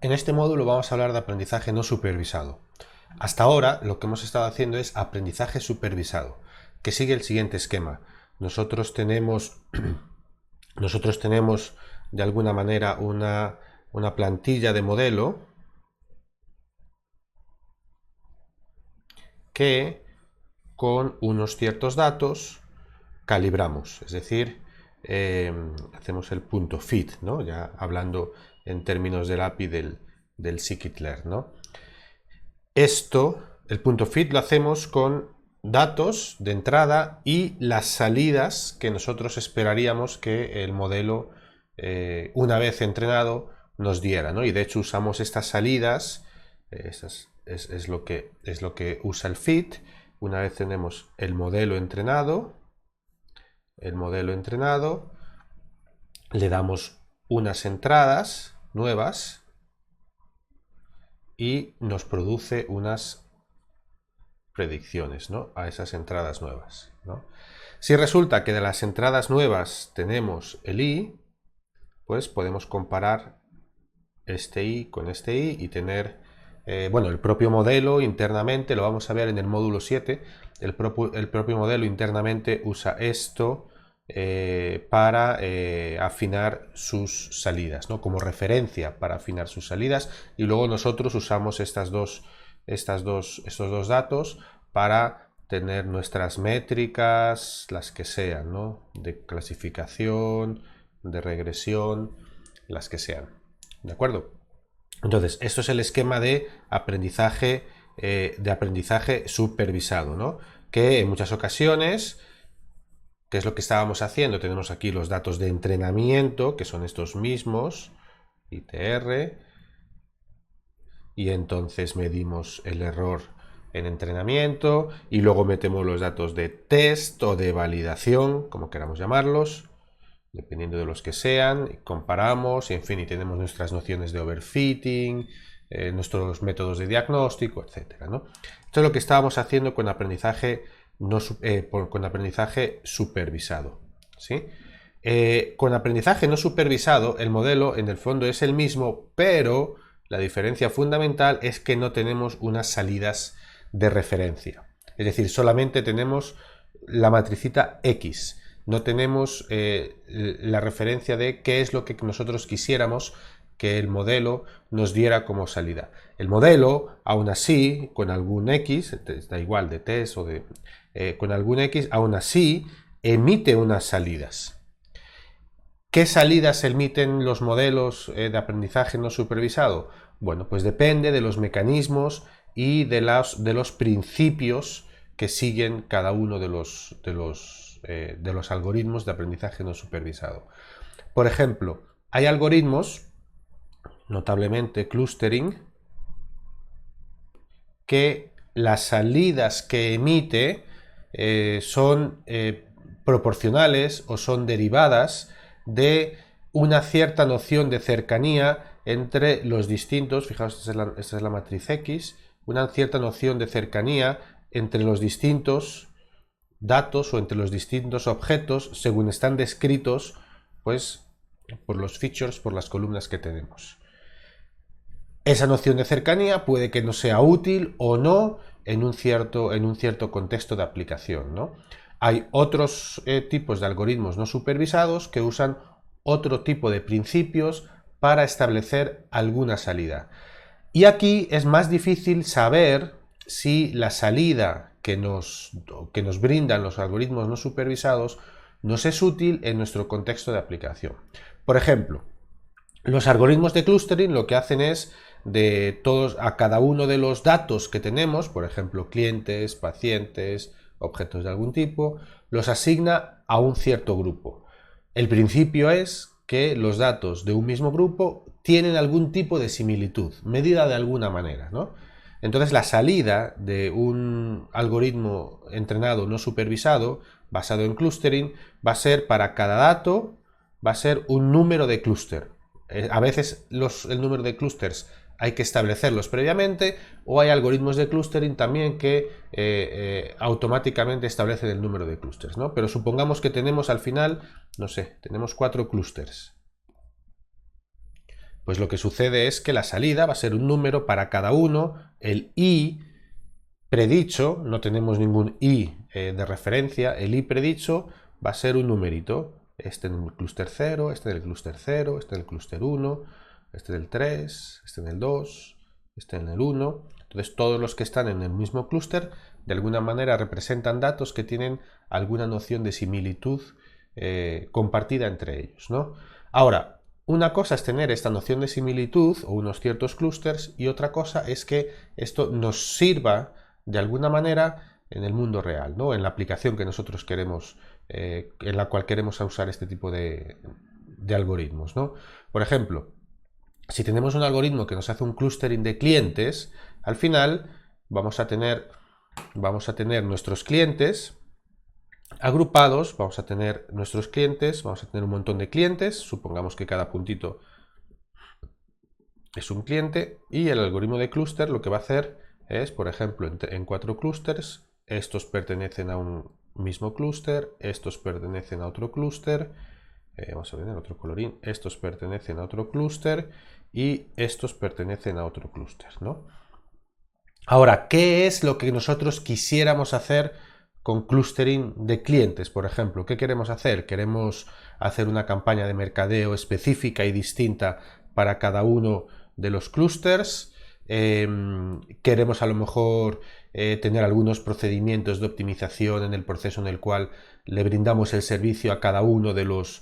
En este módulo vamos a hablar de aprendizaje no supervisado. Hasta ahora lo que hemos estado haciendo es aprendizaje supervisado, que sigue el siguiente esquema. Nosotros tenemos de alguna manera una plantilla de modelo que con unos ciertos datos calibramos, es decir, hacemos el punto fit, ¿no? Ya hablando en términos del API del scikit-learn, ¿no? El punto fit lo hacemos con datos de entrada y las salidas que nosotros esperaríamos que el modelo, una vez entrenado, nos diera, ¿no? Y de hecho usamos estas salidas, es lo que usa el fit. Una vez tenemos el modelo entrenado, le damos unas entradas nuevas y nos produce unas predicciones, ¿no?, a esas entradas nuevas, ¿no? Si resulta que de las entradas nuevas tenemos el i, pues podemos comparar este i con este i y tener, bueno, el propio modelo internamente, lo vamos a ver en el módulo 7, el propio modelo internamente usa esto para afinar sus salidas, ¿no?, como referencia para afinar sus salidas, y luego nosotros usamos estos dos datos para tener nuestras métricas, las que sean, ¿no?, de clasificación, de regresión, las que sean. ¿De acuerdo? Entonces, esto es el esquema de aprendizaje supervisado, ¿no?, que en muchas ocasiones, ¿qué es lo que estábamos haciendo? Tenemos aquí los datos de entrenamiento, que son estos mismos, ITR, y entonces medimos el error en entrenamiento y luego metemos los datos de test o de validación, como queramos llamarlos, dependiendo de los que sean, y comparamos, y en fin, y tenemos nuestras nociones de overfitting, nuestros métodos de diagnóstico, etcétera, ¿no? Esto es lo que estábamos haciendo con aprendizaje, con aprendizaje supervisado, ¿sí? Con aprendizaje no supervisado, el modelo en el fondo es el mismo, pero la diferencia fundamental es que no tenemos unas salidas de referencia. Es decir, solamente tenemos la matricita X. No tenemos la referencia de qué es lo que nosotros quisiéramos que el modelo nos diera como salida. El modelo, aún así, con algún X, da igual de test o de... con algún X, aún así, emite unas salidas. ¿Qué salidas emiten los modelos de aprendizaje no supervisado? Bueno, pues depende de los mecanismos y de los principios que siguen cada uno de los algoritmos de aprendizaje no supervisado. Por ejemplo, hay algoritmos, notablemente clustering, que las salidas que emite son proporcionales o son derivadas de una cierta noción de cercanía entre los distintos, fijaos, esta es la matriz X, una cierta noción de cercanía entre los distintos datos o entre los distintos objetos según están descritos, pues, por los features, por las columnas que tenemos. Esa noción de cercanía puede que no sea útil o no en un cierto contexto de aplicación, ¿no? Hay otros tipos de algoritmos no supervisados que usan otro tipo de principios para establecer alguna salida. Y aquí es más difícil saber si la salida que nos brindan los algoritmos no supervisados nos es útil en nuestro contexto de aplicación. Por ejemplo, los algoritmos de clustering lo que hacen es a cada uno de los datos que tenemos, por ejemplo, clientes, pacientes, objetos de algún tipo, los asigna a un cierto grupo. El principio es que los datos de un mismo grupo tienen algún tipo de similitud, medida de alguna manera, ¿no? Entonces la salida de un algoritmo entrenado no supervisado, basado en clustering, va a ser para cada dato, va a ser un número de clúster. A veces el número de clústeres hay que establecerlos previamente, o hay algoritmos de clustering también que automáticamente establecen el número de clústeres, ¿no? Pero supongamos que tenemos al final, no sé, tenemos 4 clústeres. Pues lo que sucede es que la salida va a ser un número para cada uno, el i predicho, no tenemos ningún i de referencia, el i predicho va a ser un numerito, este en el clúster 0, este en el clúster 0, este en el clúster 1, este en el 3, este en el 2, este en el 1. Entonces todos los que están en el mismo clúster de alguna manera representan datos que tienen alguna noción de similitud compartida entre ellos, ¿no? Ahora, una cosa es tener esta noción de similitud o unos ciertos clústeres y otra cosa es que esto nos sirva de alguna manera en el mundo real, ¿no? En la aplicación que nosotros queremos, en la cual queremos usar este tipo de algoritmos, ¿no? Por ejemplo, si tenemos un algoritmo que nos hace un clustering de clientes, al final vamos a tener nuestros clientes agrupados, vamos a tener nuestros clientes, vamos a tener un montón de clientes, supongamos que cada puntito es un cliente y el algoritmo de clúster lo que va a hacer es, por ejemplo, en 4 clústeres, estos pertenecen a un mismo clúster, estos pertenecen a otro clúster, vamos a ver otro colorín, estos pertenecen a otro clúster y estos pertenecen a otro clúster, ¿no? Ahora, ¿qué es lo que nosotros quisiéramos hacer con clustering de clientes, por ejemplo? ¿Qué queremos hacer? ¿Queremos hacer una campaña de mercadeo específica y distinta para cada uno de los clústeres? ¿Queremos a lo mejor tener algunos procedimientos de optimización en el proceso en el cual le brindamos el servicio a cada uno de los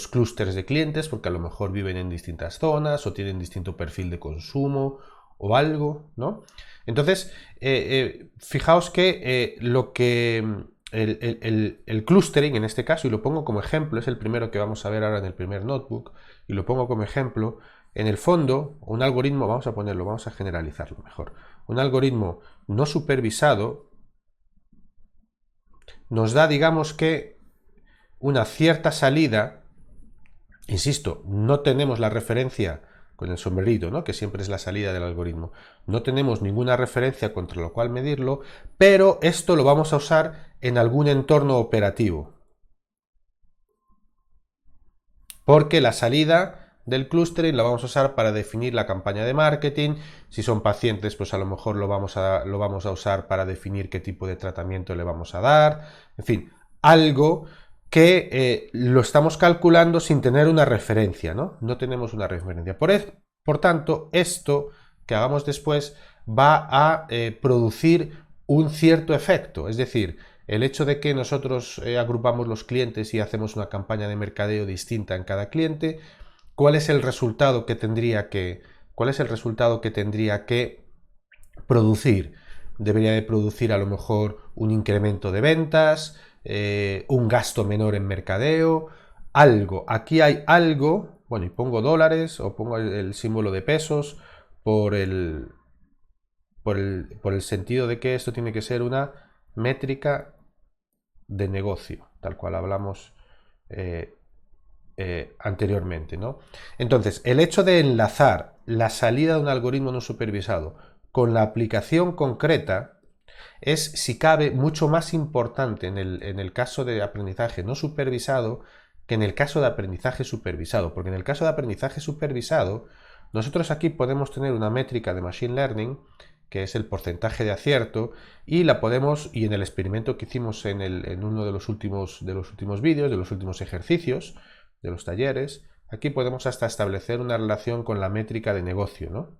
clústeres de clientes, porque a lo mejor viven en distintas zonas o tienen distinto perfil de consumo o algo, ¿no? Entonces, fijaos que el clustering en este caso, y lo pongo como ejemplo, es el primero que vamos a ver ahora en el primer notebook, y lo pongo como ejemplo, en el fondo, un algoritmo, vamos a ponerlo, vamos a generalizarlo mejor, un algoritmo no supervisado nos da, digamos que, una cierta salida, insisto, no tenemos la referencia con el sombrerito, ¿no? Que siempre es la salida del algoritmo. No tenemos ninguna referencia contra lo cual medirlo, pero esto lo vamos a usar en algún entorno operativo. Porque la salida del clustering la vamos a usar para definir la campaña de marketing. Si son pacientes, pues a lo mejor lo vamos a usar para definir qué tipo de tratamiento le vamos a dar. En fin, algo que lo estamos calculando sin tener una referencia, ¿no? No tenemos una referencia. Por tanto, esto que hagamos después va a producir un cierto efecto. Es decir, el hecho de que nosotros agrupamos los clientes y hacemos una campaña de mercadeo distinta en cada cliente, ¿cuál es el resultado que tendría que producir? Debería de producir a lo mejor un incremento de ventas, un gasto menor en mercadeo, algo. Aquí hay algo, bueno, y pongo dólares o pongo el símbolo de pesos por el sentido de que esto tiene que ser una métrica de negocio, tal cual hablamos anteriormente, ¿no? Entonces, el hecho de enlazar la salida de un algoritmo no supervisado con la aplicación concreta es, si cabe, mucho más importante en el caso de aprendizaje no supervisado que en el caso de aprendizaje supervisado, porque en el caso de aprendizaje supervisado nosotros aquí podemos tener una métrica de Machine Learning que es el porcentaje de acierto, y en el experimento que hicimos en uno de los últimos vídeos, de los últimos ejercicios, de los talleres, aquí podemos hasta establecer una relación con la métrica de negocio, ¿no?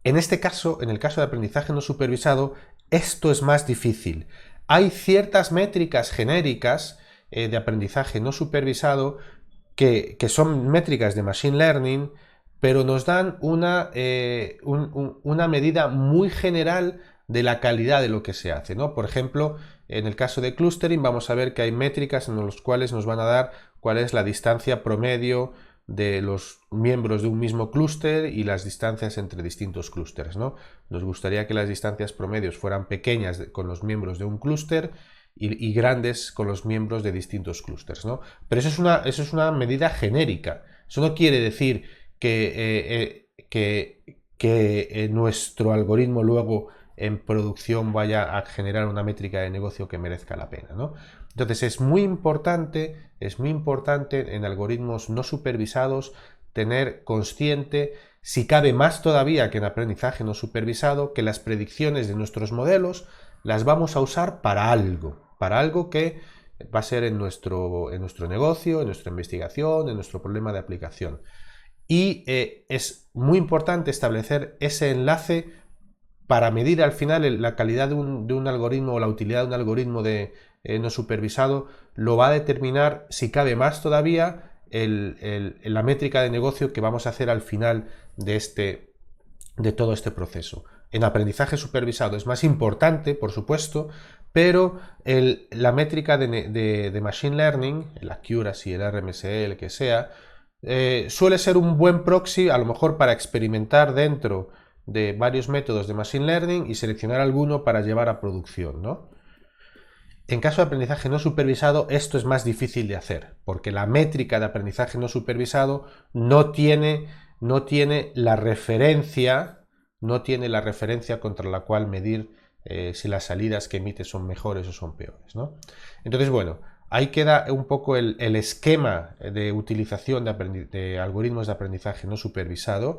En este caso, en el caso de aprendizaje no supervisado, esto es más difícil. Hay ciertas métricas genéricas de aprendizaje no supervisado que son métricas de Machine Learning, pero nos dan una medida muy general de la calidad de lo que se hace, ¿no? Por ejemplo, en el caso de clustering vamos a ver que hay métricas en las cuales nos van a dar cuál es la distancia promedio de los miembros de un mismo clúster y las distancias entre distintos clústeres, ¿no? Nos gustaría que las distancias promedios fueran pequeñas con los miembros de un clúster y grandes con los miembros de distintos clústeres, ¿no? Pero eso es una medida genérica. Eso no quiere decir que nuestro algoritmo luego en producción vaya a generar una métrica de negocio que merezca la pena, ¿no? Entonces es muy importante en algoritmos no supervisados tener consciente, si cabe más todavía que en aprendizaje no supervisado, que las predicciones de nuestros modelos las vamos a usar para algo que va a ser en nuestro negocio, en nuestra investigación, en nuestro problema de aplicación. Y es muy importante establecer ese enlace para medir al final la calidad de un algoritmo o la utilidad de un algoritmo no supervisado. Lo va a determinar, si cabe más todavía, la métrica de negocio que vamos a hacer al final de todo este proceso. En aprendizaje supervisado es más importante, por supuesto, pero la métrica de Machine Learning, el Accuracy, el RMSE, el que sea, suele ser un buen proxy, a lo mejor para experimentar dentro de varios métodos de Machine Learning y seleccionar alguno para llevar a producción, ¿no? En caso de aprendizaje no supervisado, esto es más difícil de hacer, porque la métrica de aprendizaje no supervisado no tiene la referencia contra la cual medir si las salidas que emite son mejores o son peores, ¿no? Entonces, bueno, ahí queda un poco el esquema de utilización de algoritmos de aprendizaje no supervisado.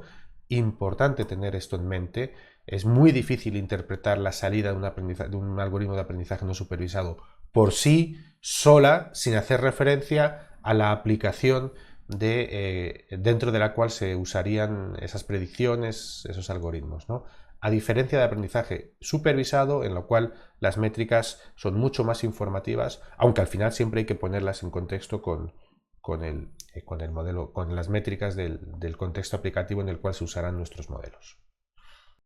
Importante tener esto en mente. Es muy difícil interpretar la salida de un algoritmo de aprendizaje no supervisado por sí sola, sin hacer referencia a la aplicación dentro de la cual se usarían esas predicciones, esos algoritmos, ¿no? A diferencia de aprendizaje supervisado, en lo cual las métricas son mucho más informativas, aunque al final siempre hay que ponerlas en contexto con el modelo, con las métricas del contexto aplicativo en el cual se usarán nuestros modelos.